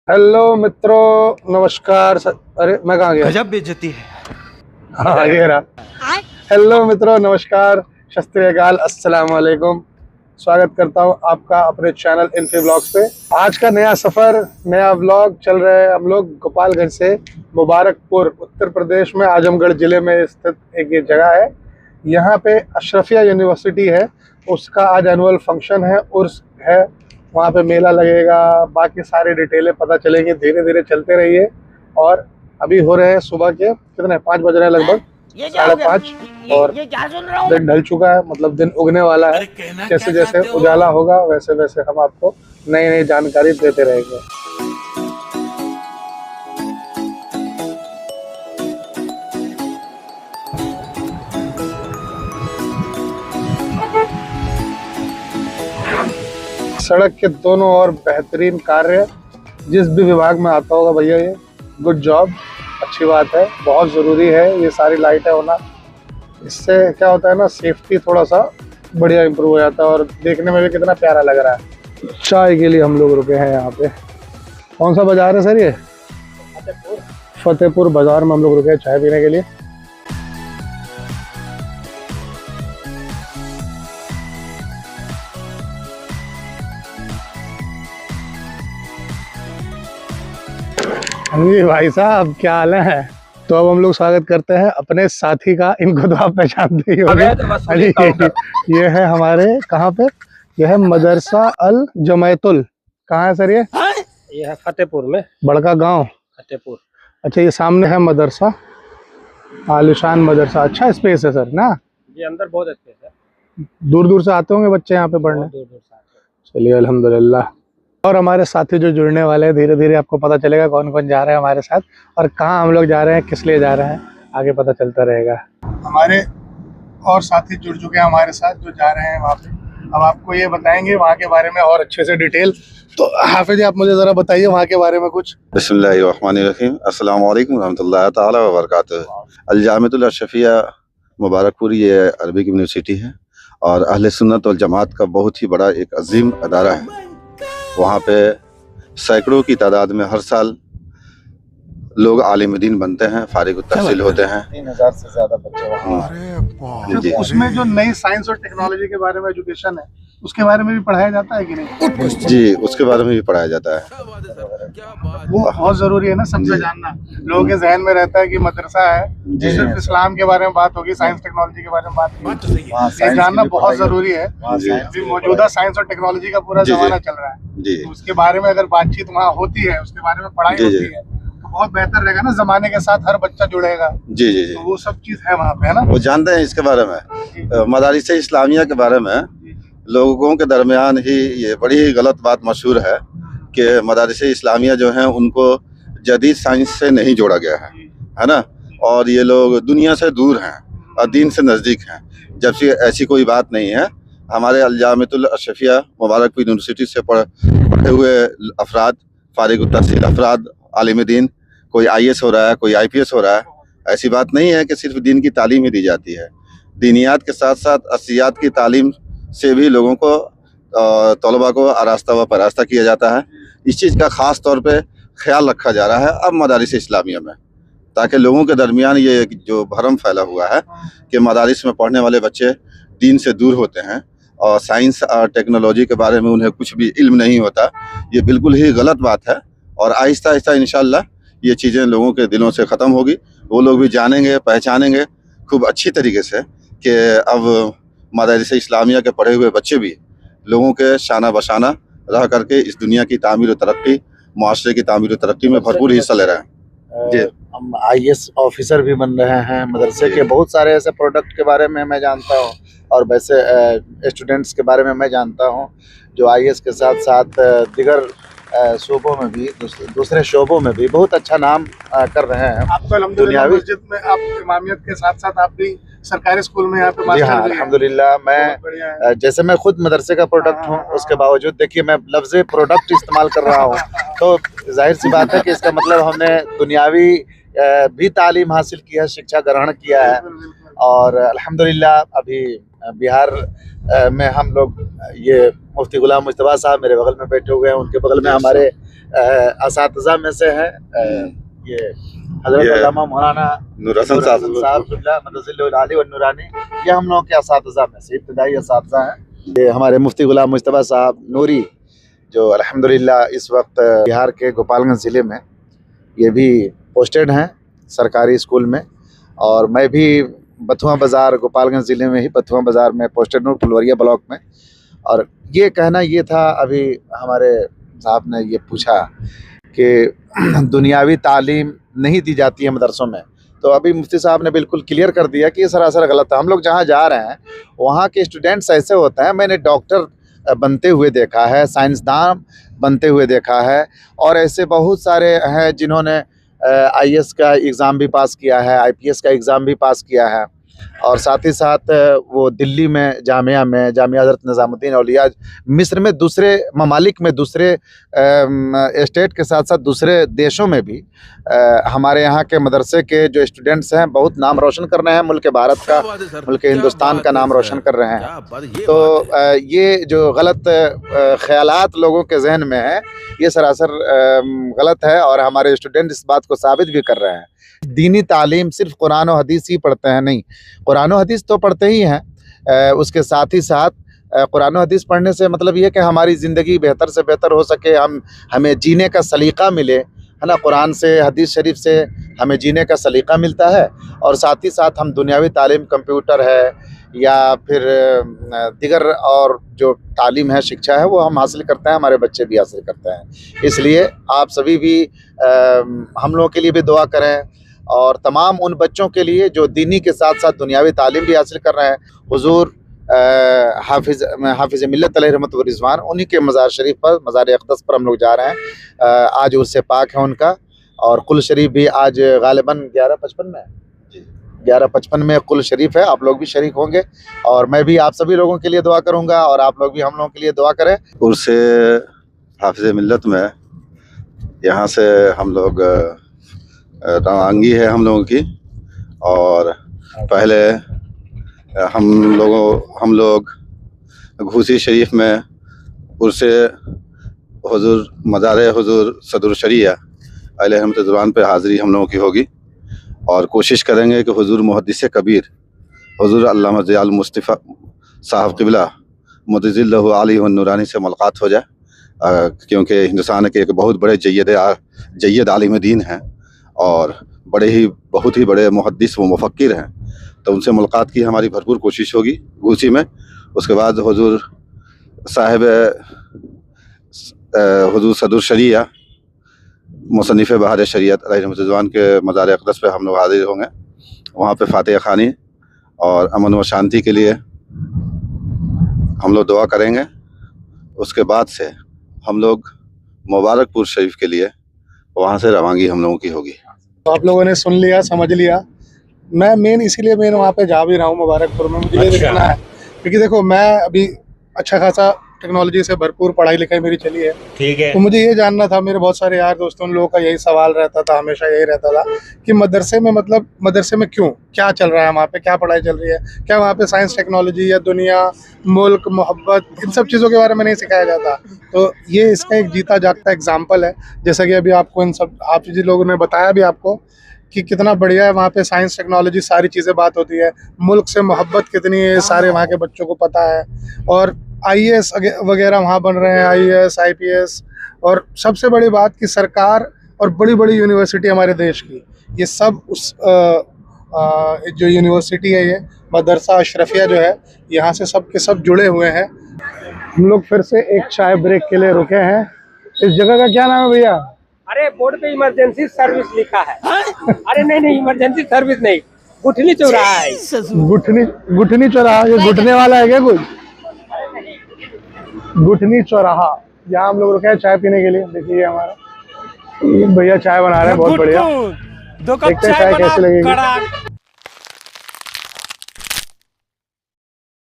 Hello मित्रों, नमस्कार। अरे मैं कहाँ गया? गजब बेइज्जती है। हाँ, ये रहा। हेलो मित्रों, नमस्कार, सत श्री अकाल, अस्सलाम वालेकुम। स्वागत करता हूँ आपका अपने चैनल इन्फी व्लॉग्स पे। आज का नया सफ़र, नया व्लॉग चल रहा है। हम लोग गोपालगंज से मुबारकपुर, उत्तर प्रदेश में आजमगढ़ ज़िले में स्थित एक ये जगह है। यहाँ पे अशरफिया यूनिवर्सिटी है, उसका आज एनुअल फंक्शन है, उर्स है। वहाँ पे मेला लगेगा, बाकी सारी डिटेलें पता चलेंगी। धीरे धीरे चलते रहिए। और अभी हो रहे हैं सुबह के कितने 5 बज रहे हैं लगभग, 5:30, और दिन ढल चुका है, मतलब दिन उगने वाला है। जैसे जैसे उजाला होगा वैसे वैसे हम आपको नई नई जानकारी देते रहेंगे। सड़क के दोनों ओर बेहतरीन कार्य। जिस भी विभाग में आता होगा भैया, ये गुड जॉब, अच्छी बात है। बहुत ज़रूरी है ये सारी लाइटें होना। इससे क्या होता है ना, सेफ्टी थोड़ा सा बढ़िया इंप्रूव हो जाता है और देखने में भी कितना प्यारा लग रहा है। चाय के लिए हम लोग रुके हैं यहाँ पे। कौन सा बाजार है सर ये? फतेहपुर बाजार में हम लोग रुके हैं चाय पीने के लिए। जी भाई साहब, क्या हाल है? तो अब हम लोग स्वागत करते हैं अपने साथी का। इनको तो आप पहचानते ही होंगे। ये है हमारे, कहाँ पे? ये है मदरसा अल जमैतुल। कहाँ है सर ये? ये है फतेहपुर में, बड़का गांव फतेहपुर। अच्छा, ये सामने है मदरसा, आलिशान मदरसा। अच्छा स्पेस है सर ना? ये अंदर बहुत अच्छे है, दूर दूर से आते होंगे बच्चे यहाँ पे पढ़ने। दूर दूर से आते हैं। चलिए अल्हम्दुलिल्लाह। और हमारे साथी जो जुड़ने वाले हैं, धीरे धीरे आपको पता चलेगा कौन कौन जा रहे हैं हमारे साथ और कहाँ हम लोग जा रहे हैं, किस लिए जा रहे हैं, आगे पता चलता रहेगा। हमारे और साथी जुड़ चुके हैं हमारे साथ जो जा रहे हैं वहाँ पे। अब आपको ये बताएंगे वहाँ के बारे में और अच्छे से डिटेल। तो हाफिज, आप मुझे ज़रा बताइए वहाँ के बारे में कुछ। बिस्मिल्लाहिर्रहमानिर्रहीम, अस्सलाम वालेकुम रहमतुल्लाहि ताला व बरकातुहू। अल जामिअतुल अशरफिया मुबारकपुर ये अरबिक यूनिवर्सिटी है और अहले सुन्नत वल जमात का बहुत ही बड़ा एक अजीम अदारा है। वहाँ पे सैकड़ों की तादाद में हर साल लोग आलिम दीन बनते हैं, फारिग तहसील होते हैं। 3000 से ज्यादा बच्चे वहाँ। जी। उसमें जो नई साइंस और टेक्नोलॉजी के बारे में एजुकेशन है, उसके बारे में भी पढ़ाया जाता है कि नहीं? जी, उसके बारे में भी पढ़ाया जाता है। वो बहुत जरूरी है ना सबसे जानना। लोगों के जहन में रहता है कि मदरसा है, सिर्फ इस्लाम के बारे में बात होगी, साइंस टेक्नोलॉजी के बारे में बात नहीं। ये जानना बहुत जरूरी है। अभी मौजूदा साइंस और टेक्नोलॉजी का पूरा जमाना चल रहा है, जी, तो उसके बारे में अगर बातचीत वहाँ होती है, उसके बारे में पढ़ाई होती है, तो बहुत बेहतर रहेगा ना। जमाने के साथ हर बच्चा जुड़ेगा। जी जी जी, तो वो सब चीज है वहाँ पे, है ना? वो जानते हैं इसके बारे में। मदारिस इस्लामिया के बारे में लोगों के दरमियान ही ये बड़ी ही गलत बात मशहूर है कि मदारिस इस्लामिया जो हैं उनको जदीद साइंस से नहीं जोड़ा गया है ना, और ये लोग दुनिया से दूर हैं और दीन से नज़दीक हैं, जबकि ऐसी कोई बात नहीं है। हमारे अल जामिअतुल अशरफिया मुबारकपुर यूनिवर्सिटी से पढ़े हुए अफराद, फारिग तहसील अफराद, आलिम दीन, कोई IAS हो रहा है, कोई IPS हो रहा है। ऐसी बात नहीं है कि सिर्फ दीन की तालीम ही दी जाती है। दीनियात के साथ साथ असियात की तालीम से भी लोगों को, तलबा को आरास्ता व परास्ता किया जाता है। इस चीज़ का ख़ास तौर पे ख्याल रखा जा रहा है अब मदारिस इस्लामिया में, ताकि लोगों के दरमियान ये जो भरम फैला हुआ है कि मदारिस में पढ़ने वाले बच्चे दीन से दूर होते हैं और साइंस और टेक्नोलॉजी के बारे में उन्हें कुछ भी इल्म नहीं होता, ये बिल्कुल ही गलत बात है। और आहिस्ता आहिस्ता इंशाअल्लाह ये चीज़ें लोगों के दिलों से ख़त्म होगी। वो लोग भी जानेंगे, पहचानेंगे खूब अच्छी तरीके से कि अब मदारिस इस्लामिया के पढ़े हुए बच्चे भी लोगों के शाना बशाना रह करके इस दुनिया की तामीर और तरक्की, माशरे की तामीर और तरक्की में भरपूर हिस्सा ले रहे हैं। जी, हम IAS ऑफिसर भी बन रहे हैं। मदरसे के बहुत सारे ऐसे प्रोडक्ट के बारे में मैं जानता हूँ और वैसे स्टूडेंट्स के बारे में मैं जानता हूँ जो IAS के साथ साथ दीगर शोबों में भी, दूसरे शोबों में भी बहुत अच्छा नाम कर रहे हैं। आप तो अल्हम्दुलिल्लाह मस्जिद में आप इमामियत के साथ साथ आप भी सरकारी स्कूल में यहाँ पे मास्टर भी हैं। अल्हम्दुलिल्लाह। मैं जैसे मैं खुद मदरसे का प्रोडक्ट हूँ, उसके बावजूद देखिए मैं लफ्ज़ प्रोडक्ट इस्तेमाल कर रहा हूँ, तो जाहिर सी बात है कि इसका मतलब हमने दुनियावी भी तालीम हासिल की है, शिक्षा ग्रहण किया है। और अल्हम्दुलिल्लाह अभी बिहार में हम लोग, ये मुफ्ती गुलाम मुस्तफ़ा साहब मेरे बगल में बैठे हुए हैं, उनके बगल में हमारे असातिज़ा में से है। ये हजरत ये अल्लामा मौलाना नूर हसन साहब किबला मदजिल आली व नूरानी, ये हम लोगों के असातिज़ा में से इब्तिदाई असातिज़ा हैं। ये हमारे मुफ्ती गुलाम मुस्तफ़ा साहब नूरी, जो अल्हम्दुलिल्लाह इस वक्त बिहार के गोपालगंज ज़िले में ये भी पोस्टेड हैं सरकारी स्कूल में, और मैं भी बथुआ बाज़ार गोपालगंज ज़िले में ही बथुआ बाज़ार में पोस्टेड हूँ, फुलवरिया ब्लॉक में। और ये कहना ये था, अभी हमारे साहब ने ये पूछा कि दुनियावी तालीम नहीं दी जाती है मदरसों में, तो अभी मुफ्ती साहब ने बिल्कुल क्लियर कर दिया कि ये सरासर गलत है। हम लोग जहाँ जा रहे हैं वहाँ के स्टूडेंट्स ऐसे होते हैं, मैंने डॉक्टर बनते हुए देखा है, साइंसदान बनते हुए देखा है, और ऐसे बहुत सारे हैं जिन्होंने IAS का एग्ज़ाम भी पास किया है, IPS का एग्ज़ाम भी पास किया है, और साथ ही साथ वो दिल्ली में जामिया हज़रत निज़ामुद्दीन औलिया, मिस्र में, दूसरे ममालिक में, दूसरे स्टेट के साथ साथ दूसरे देशों में भी हमारे यहाँ के मदरसे के जो स्टूडेंट्स हैं बहुत नाम रोशन कर रहे हैं, मुल्क भारत का, मुल्क हिंदुस्तान का नाम रोशन कर रहे हैं। तो ये जो गलत ख्यालात लोगों के जहन में है, ये सरासर गलत है, और हमारे स्टूडेंट इस बात को साबित भी कर रहे हैं। दीनी तालीम सिर्फ कुरान और हदीस ही पढ़ते हैं, नहीं, कुरान और हदीस तो पढ़ते ही हैं, उसके साथ ही साथ कुरान और हदीस पढ़ने से मतलब ये कि हमारी ज़िंदगी बेहतर से बेहतर हो सके, हमें जीने का सलीक़ा मिले, है ना। कुरान से, हदीस शरीफ से हमें जीने का सलीक़ा मिलता है, और साथ ही साथ हम दुनियावी तालीम, कंप्यूटर है या फिर दिगर और जो तालीम है, शिक्षा है, वो हम हासिल करते हैं, हमारे बच्चे भी हासिल करते हैं। इसलिए आप सभी भी हम लोगों के लिए भी दुआ करें, और तमाम उन बच्चों के लिए जो दीनी के साथ साथ दुनियावी तालीम भी हासिल कर रहे हैं। हुजूर हाफिज़ मिल्लत अलैहि रहमत व रिज़वान, उन्हीं के मज़ार शरीफ पर, मज़ार अक़दस पर हम लोग जा रहे हैं। आज उर्स पाक है उनका, और कुल शरीफ भी आज गालिबन 11:55 में 11:55 में कुल शरीफ है। आप लोग भी शरीक होंगे, और मैं भी आप सभी लोगों के लिए दुआ करूँगा, और आप लोग भी हम लोगों के लिए दुआ करें। उर्स हाफिज़ मिल्लत में यहाँ से हम लोग रवानगी है हम लोगों की, और पहले हम लोग घूसी शरीफ में उर्स हुजूर मज़ार हुजूर सदरुल शरिया अलैहि रहमत ज़ुबान पे हाज़िरी हम लोगों की होगी, और कोशिश करेंगे कि हुजूर मुहद्दिस कबीर हुजूर अल्लामा ज़ियाउल मुस्तफ़ा साहब क़िबला मदजिल आली व नूरानी से मुलाकात हो जाए, क्योंकि हिंदुस्तान के एक बहुत बड़े जय्यद आलिम दीन हैं, और बहुत ही बड़े मुहद्दिस व मुफक्किर हैं। तो उनसे मुलाकात की हमारी भरपूर कोशिश होगी घूसी में। उसके बाद हुजूर साहिब हुजूर सदरुल शरिया मुसन्निफ़ बहार शरीयत अलैहि रहमत ज़ुबान के मज़ार अक़दस पे हम लोग हाज़िर होंगे। वहाँ पे फ़ातिहा ख़वानी और अमन व शांति के लिए हम लोग दुआ करेंगे। उसके बाद से हम लोग मुबारकपुर शरीफ के लिए वहाँ से रवानगी हम लोगों की होगी। तो आप लोगों ने सुन लिया, समझ लिया। मैं इसीलिए वहाँ पे जा भी रहा हूँ मुबारकपुर में, मुझे ये देखना है, क्योंकि देखो मैं अभी अच्छा खासा टेक्नोलॉजी से भरपूर पढ़ाई लिखाई मेरी चली है, ठीक है। तो मुझे ये जानना था, मेरे बहुत सारे यार दोस्तों, उन लोगों का यही सवाल रहता था, हमेशा यही रहता था कि मदरसे में, मतलब मदरसे में क्यों, क्या चल रहा है वहाँ पे, क्या पढ़ाई चल रही है, क्या वहाँ पे साइंस, टेक्नोलॉजी या दुनिया, मुल्क, मोहब्बत, इन सब चीज़ों के बारे में नहीं सिखाया जाता। तो ये इसका एक जीता जागता एग्जाम्पल है, जैसा कि अभी आपको इन सब आप जिन लोगों ने बताया भी आपको कि कितना बढ़िया है वहाँ पे, साइंस, टेक्नोलॉजी, सारी चीज़ें बात होती है, मुल्क से मोहब्बत कितनी है सारे वहाँ के बच्चों को पता है, और IAS वगैरह वहाँ बन रहे हैं, IAS, IPS, और सबसे बड़ी बात कि सरकार और बड़ी बड़ी यूनिवर्सिटी हमारे देश की, ये सब उस जो यूनिवर्सिटी है, ये मदरसा अशरफिया जो है, यहाँ से सब के सब जुड़े हुए हैं। हम लोग फिर से एक चाय ब्रेक के लिए रुके हैं। इस जगह का क्या नाम है भैया? अरे बोर्ड पे इमरजेंसी सर्विस लिखा है। अरे नहीं, इमरजेंसी सर्विस नहीं, गुठनी चौराहा है। गुठनी चौराहा, ये घुटने वाला है क्या कुछ? गुठनी चौराहा, यहाँ हम लोग रुके हैं चाय पीने के लिए। देखिए हमारा भैया चाय बना रहे हैं, बहुत बढ़िया। देखते हैं चाय कैसी लगेगी।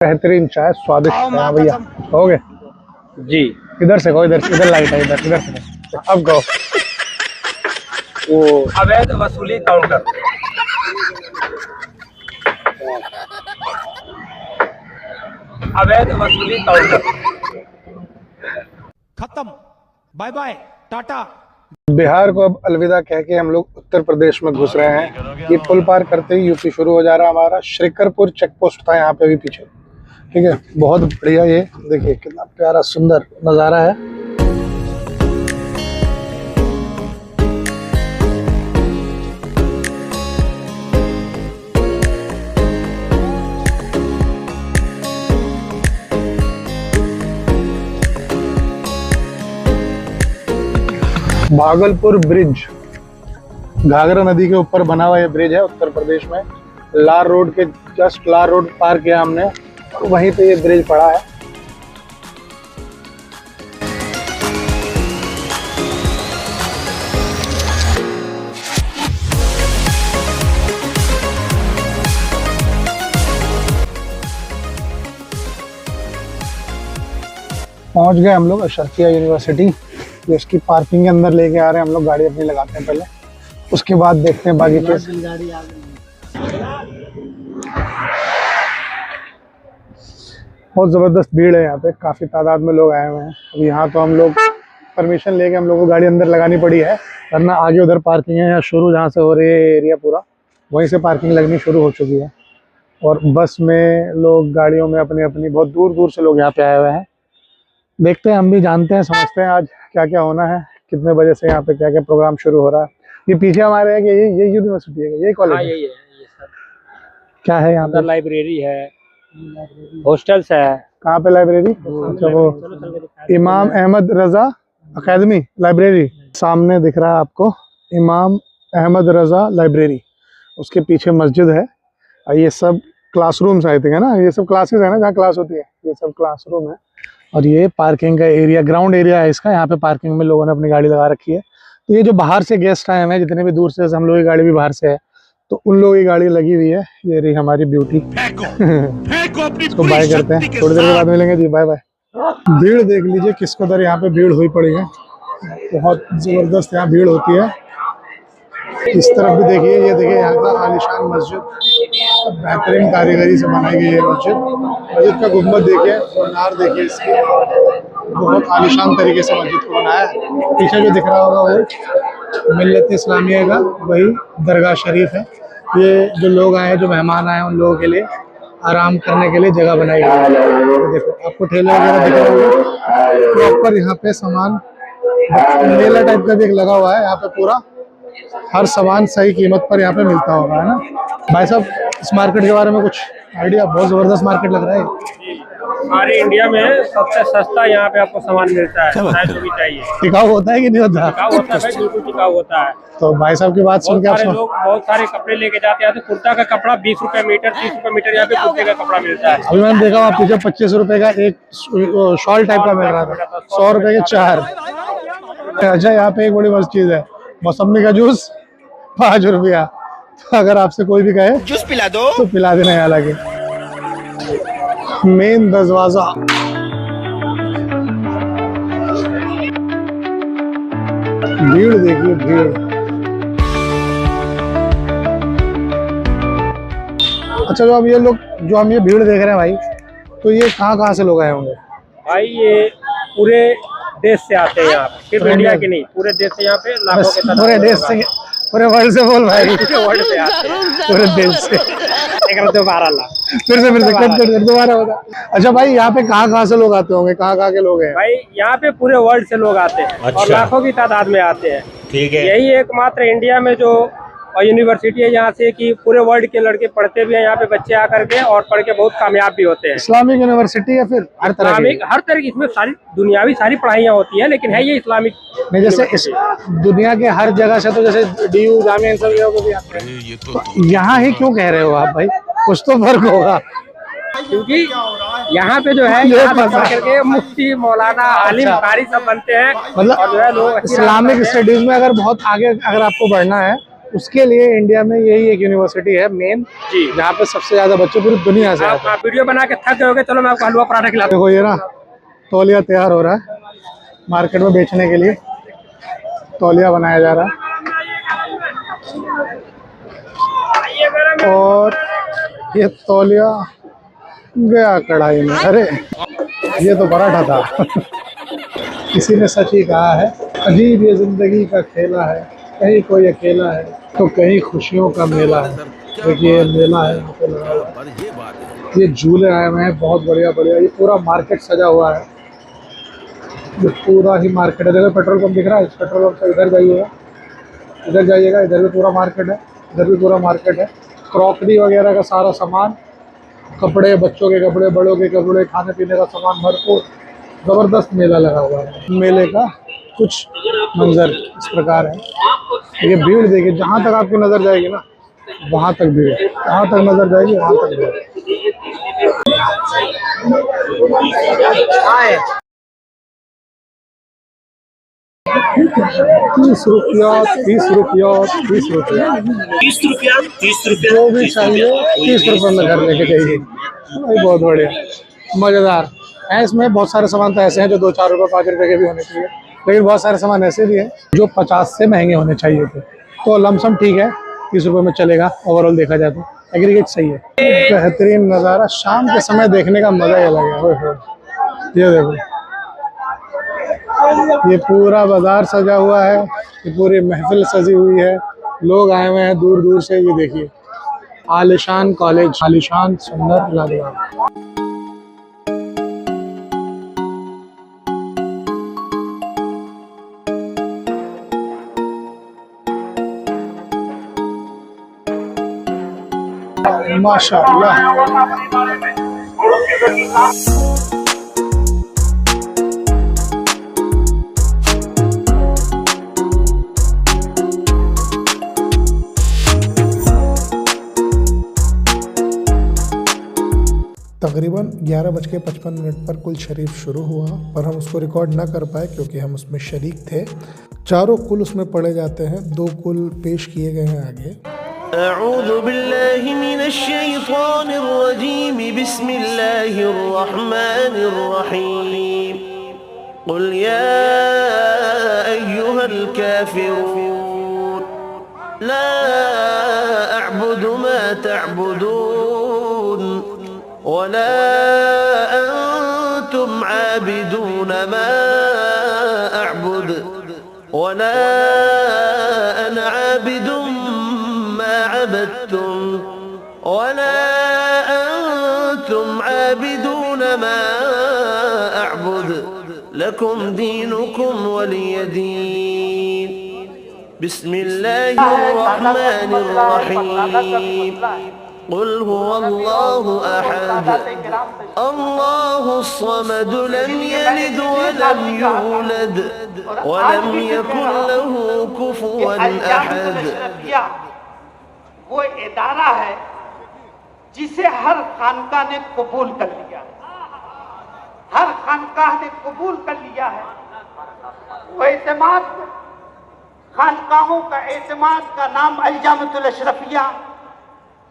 बेहतरीन चाय, स्वादिष्ट है भैया। हो गए जी, इधर से कहो, इधर लाइट है, इधर से अब कहो। वो अवैध वसूली काउंटर, अवैध वसूली काउंटर खत्म, बाय बाय। टाटा। बिहार को अब अलविदा कह के हम लोग उत्तर प्रदेश में घुस रहे हैं। ये पुल पार करते ही यूपी शुरू हो जा रहा है हमारा। श्रीकरपुर चेक पोस्ट था यहाँ पे भी पीछे, ठीक है। बहुत बढ़िया, ये देखिए कितना प्यारा सुंदर नज़ारा है। भागलपुर ब्रिज, घाघरा नदी के ऊपर बना हुआ ये ब्रिज है उत्तर प्रदेश में। लार रोड के जस्ट लार रोड पार किया हमने और वहीं पे ये ब्रिज पड़ा है। पहुंच गए हम लोग अशरफिया यूनिवर्सिटी। तो इसकी पार्किंग के अंदर लेके आ रहे हैं हम लोग, गाड़ी अपनी लगाते हैं पहले, उसके बाद देखते हैं बाकी केस। बहुत ज़बरदस्त भीड़ है यहाँ पे, काफ़ी तादाद में लोग आए हुए हैं। अब यहाँ तो हम लोग परमिशन लेके हम लोग को गाड़ी अंदर लगानी पड़ी है, वरना आगे उधर पार्किंग है। यहाँ शुरू जहाँ से हो रही है एरिया पूरा, वहीं से पार्किंग लगनी शुरू हो चुकी है। और बस में लोग, गाड़ियों में अपनी अपनी, बहुत दूर दूर से लोग यहाँ पे आए हुए हैं। देखते हैं, हम भी जानते हैं, समझते हैं आज क्या क्या होना है, कितने बजे से यहाँ पे क्या क्या प्रोग्राम शुरू हो रहा है। ये पीछे हमारे है कि ये यूनिवर्सिटी है, ये कॉलेज है? यही है, ये सब क्या है यहाँ पे? लाइब्रेरी है, हॉस्टल्स है। कहाँ पे लाइब्रेरी? अच्छा, वो इमाम अहमद रजा अकेडमी लाइब्रेरी सामने दिख रहा है आपको, इमाम अहमद रजा लाइब्रेरी। उसके पीछे मस्जिद है और ये सब क्लासरूम्स आई थिंक है ना, ये सब क्लासेस है ना जहाँ क्लास होती है, ये सब क्लासरूम है। और ये पार्किंग का एरिया, ग्राउंड एरिया है इसका। यहाँ पे पार्किंग में लोगों ने अपनी गाड़ी लगा रखी है। तो ये जो बाहर से गेस्ट आए हैं, जितने भी दूर से, हम लोगों की गाड़ी भी बाहर से है, तो उन लोगों की गाड़ी लगी हुई है। ये रही हमारी ब्यूटी। इसको बाय करते हैं, थोड़ी देर के बाद मिलेंगे जी, बाय बाय। भीड़ देख लीजिए किस कदर यहाँ पे भीड़ हुई पड़ी है, बहुत जबरदस्त यहाँ भीड़ होती है। इस तरफ भी देखिए, ये देखिए यहाँ का आलिशान मस्जिद, बेहतरीन कारीगरी से बनाई गई है मस्जिद। मस्जिद का गुम्बद देखिए, मीनार देखिए इसकी, बहुत आलिशान तरीके से मस्जिद को बनाया है। पीछे जो दिख रहा होगा वो मिल्लत इस्लामिया का वही दरगाह शरीफ है। ये जो लोग आए हैं, जो मेहमान आए हैं, उन लोगों के लिए आराम करने के लिए जगह बनाई गई है। देखो आपको ठेले वगैरह दिख रहे होंगे प्रॉपर, यहाँ पे सामान मेला टाइप का भी एक लगा हुआ है। यहाँ पे पूरा हर सामान सही कीमत पर यहाँ पे मिलता होगा, है ना भाई साहब? इस मार्केट के बारे में कुछ आइडिया? बहुत जबरदस्त मार्केट लग रहा है। सारे इंडिया में सबसे सस्ता यहाँ पे आपको सामान मिलता है, जो भी चाहिए। टिकाऊ होता है कि नहीं होता? टिकाऊ होता है भाई, बिल्कुल टिकाऊ होता है। तो भाई साहब की बात सुन के आप लोग बहुत सारे कपड़े लेके जाते हैं। तो कुर्ता का कपड़ा 20 रुपए मीटर, 30 रुपए मीटर यहाँ पे कुर्ते का कपड़ा मिलता है। अभी मैंने देखा वहाँ पीछे 25 रुपए का एक शॉल टाइप का मिल रहा था, 100 रुपए के 4। अच्छा, यहाँ पे एक बड़ी मस्त चीज है, मौसमी का जूस 5 रुपया। तो अगर आपसे कोई भी कहे जूस पिला दो तो पिला देना। यहाँ लगे मेन दरवाजा, भीड़ देखिए, भीड़। अच्छा, जो अब ये लोग, जो हम ये भीड़ देख रहे हैं भाई, तो ये कहाँ से लोग आए होंगे भाई? ये पूरे देश से आते हैं यहाँ पे, सिर्फ इंडिया के नहीं, पूरे देश से यहाँ पे लाखों के साथ। पूरे देश से, पूरे वर्ल्ड से बोल भाई, वर्ल्ड से आते हैं, पूरे देश से। दोबारा ला, फिर से दोबारा होगा। अच्छा भाई, यहाँ पे कहाँ से लोग आते होंगे, कहाँ के लोग हैं? भाई यहाँ पे पूरे वर्ल्ड से लोग आते हैं और लाखों की तादाद में आते हैं। ठीक है। यही एकमात्र इंडिया में जो यूनिवर्सिटी है यहाँ से कि पूरे वर्ल्ड के लड़के पढ़ते भी हैं यहाँ पे, बच्चे आकर के और पढ़ के बहुत कामयाब भी होते हैं। इस्लामिक यूनिवर्सिटी है फिर हर तरह की? हर तरह की, इसमें सारी दुनियावी सारी पढ़ाइयाँ होती है, लेकिन है ये इस्लामिक नहीं। जैसे इस दुनिया के हर जगह से, तो जैसे DU जामिया इन सब जगहों को भी आते हैं, तो यहाँ ही क्यों कह रहे हो आप भाई? कुछ तो फर्क होगा, क्योंकि यहाँ पे जो है यहाँ से पढ़ करके मुफ्ती, मौलाना, आलिम, कारी सब बनते हैं। मतलब और जो है लोग इस्लामिक स्टडीज में अगर बहुत आगे अगर आपको बढ़ना है, उसके लिए इंडिया में यही एक यूनिवर्सिटी है मेन, जहाँ पे सबसे ज्यादा बच्चे पूरी दुनिया से आते हैं। आप वीडियो बना के थक गए होगे, चलो मैं आपको हलवा पराठा खिलाता हूँ। देखो ये ना, तौलिया तैयार हो रहा है मार्केट में बेचने के लिए, तौलिया बनाया जा रहा है। और ये तौलिया गया कढ़ाई में। अरे ये तो पराठा था। किसी ने सच ही कहा है अजीब ये जिंदगी का खेला है, कहीं कोई अकेला है तो कहीं खुशियों का मेला है। देखिए ये मेला है यहाँ पे लगा हुआ है, ये झूले आए हुए हैं बहुत बढ़िया बढ़िया। ये पूरा मार्केट सजा हुआ है, ये पूरा ही मार्केट है। देखो पेट्रोल पंप दिख रहा है, इस पेट्रोल पंप से इधर जाइएगा, इधर जाइएगा, इधर भी पूरा मार्केट है, इधर भी पूरा मार्केट है। क्रॉकरी वगैरह का सारा सामान, कपड़े, बच्चों के कपड़े, बड़ों के कपड़े, खाने पीने का सामान, भरपूर ज़बरदस्त मेला लगा हुआ है। मेले का कुछ मंजर इस प्रकार है। ये भीड़ देखिए, जहाँ तक आपकी नज़र जाएगी ना वहाँ तक भीड़, जहाँ तक नज़र जाएगी वहाँ तक भीड़। 30 रुपया 30 रुपया 30 रुपया 30 रुपया 30 रुपया जो भी चाहिए 30 रुपये में घर लेके जाइए। भाई बहुत बढ़िया, मज़ेदार है। इसमें बहुत सारे सामान तो ऐसे हैं जो 2-4 रुपये 5 रुपये के भी होने चाहिए, लेकिन बहुत सारे सामान ऐसे भी हैं जो 50 से महंगे होने चाहिए थे। तो लमसम ठीक है, 30 रुपये में चलेगा। ओवरऑल देखा जाए तो एग्रीगेट सही है। बेहतरीन नज़ारा शाम के समय देखने का मज़ा ही अलग है। ये देखो, ये पूरा बाजार सजा हुआ है, ये पूरी महफिल सजी हुई है, लोग आए हुए हैं दूर दूर से। ये देखिए आलिशान कॉलेज, आलिशान सुंदर लग रहा है। माशाअल्लाह। तकरीबन 11:55 पर कुल शरीफ शुरू हुआ, पर हम उसको रिकॉर्ड ना कर पाए क्योंकि हम उसमें शरीक थे। चारों कुल उसमें पढ़े जाते हैं, 2 कुल पेश किए गए हैं आगे। अऊज़ु बिल्लाहि मिनश शैतानिर रजीम, बिस्मिल्लाहिर रहमानिर रहीम। कुल या अय्युहल काफिरून ला अअबुदु मा तअबुदून वला अंतुम आबिदून मा अअबुद वला अना आबिदुम मा अबदतुम वला अंतुम आबिदून मा अअबुद लकुम दीनुकुम वलिय दीन। बिस्मिल्लाहिर रहमानिर रहीम। कुल हुवल्लाहु अहद अल्लाहुस समद लम यलिद वलम यूलद वलम यकुन लहू कुफुवन अहद। वो इदारा है जिसे हर खानका ने कबूल कर लिया, हर खानकाह ने कबूल कर लिया है। वो एतमाद, खानकाहों का एतमाद का नाम अल-जामिअतुल अशरफिया,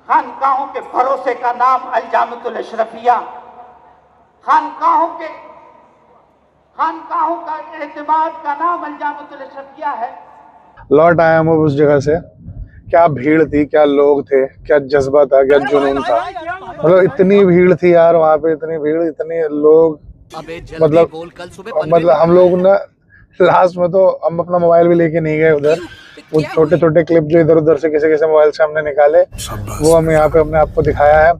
खानकाहों के भरोसे का नाम अल-जामिअतुल अशरफिया, खानकाहों का एतमाद का नाम अल-जामिअतुल अशरफिया है। लौट आया हम उस जगह से, क्या भीड़ थी, क्या लोग थे, क्या जज्बा था, क्या जुनून था। मतलब इतनी भीड़ थी यार वहाँ पे, इतनी भीड़, इतने लोग। मतलब हम लोग ना लास्ट में तो हम अपना मोबाइल भी लेके नहीं गए उधर। वो छोटे छोटे क्लिप जो इधर उधर से किसी मोबाइल से हमने निकाले, वो हम यहाँ पे अपने आपको दिखाया है।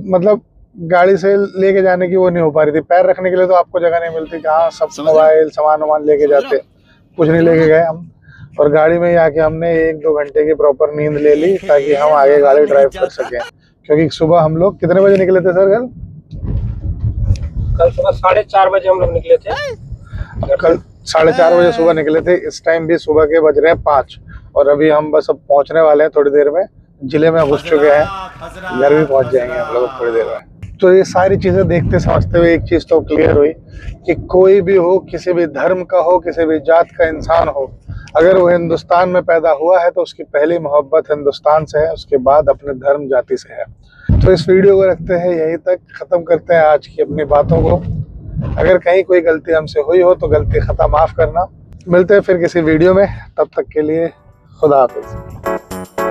मतलब गाड़ी से लेके जाने की वो नहीं हो पा रही थी, पैर रखने के लिए तो आपको जगह नहीं मिलती, कहाँ सब मोबाइल सामान लेके जाते, कुछ नहीं लेके गए हम। और गाड़ी में ही आके हमने 1-2 घंटे की प्रॉपर नींद ले ली ताकि हम आगे गाड़ी ड्राइव कर सकें। क्योंकि सुबह हम लोग कितने बजे निकले थे सर? कल सुबह 4:30 बजे हम लोग निकले थे। कल 4:30 बजे सुबह निकले थे। इस टाइम भी सुबह के बज रहे हैं 5 और अभी हम बस अब पहुंचने वाले हैं थोड़ी देर में। जिले में घुस चुके हैं, घर भी पहुंच जाएंगे हम लोग थोड़ी देर में। तो ये सारी चीजें देखते समझते हुए एक चीज तो क्लियर हुई कि कोई भी हो, किसी भी धर्म का हो, किसी भी जात का इंसान हो, अगर वो हिंदुस्तान में पैदा हुआ है तो उसकी पहली मोहब्बत हिंदुस्तान से है, उसके बाद अपने धर्म जाति से है। तो इस वीडियो को रखते हैं यहीं तक, खत्म करते हैं आज की अपनी बातों को। अगर कहीं कोई गलती हमसे हुई हो तो गलती खता माफ करना। मिलते हैं फिर किसी वीडियो में, तब तक के लिए खुदा हाफिज।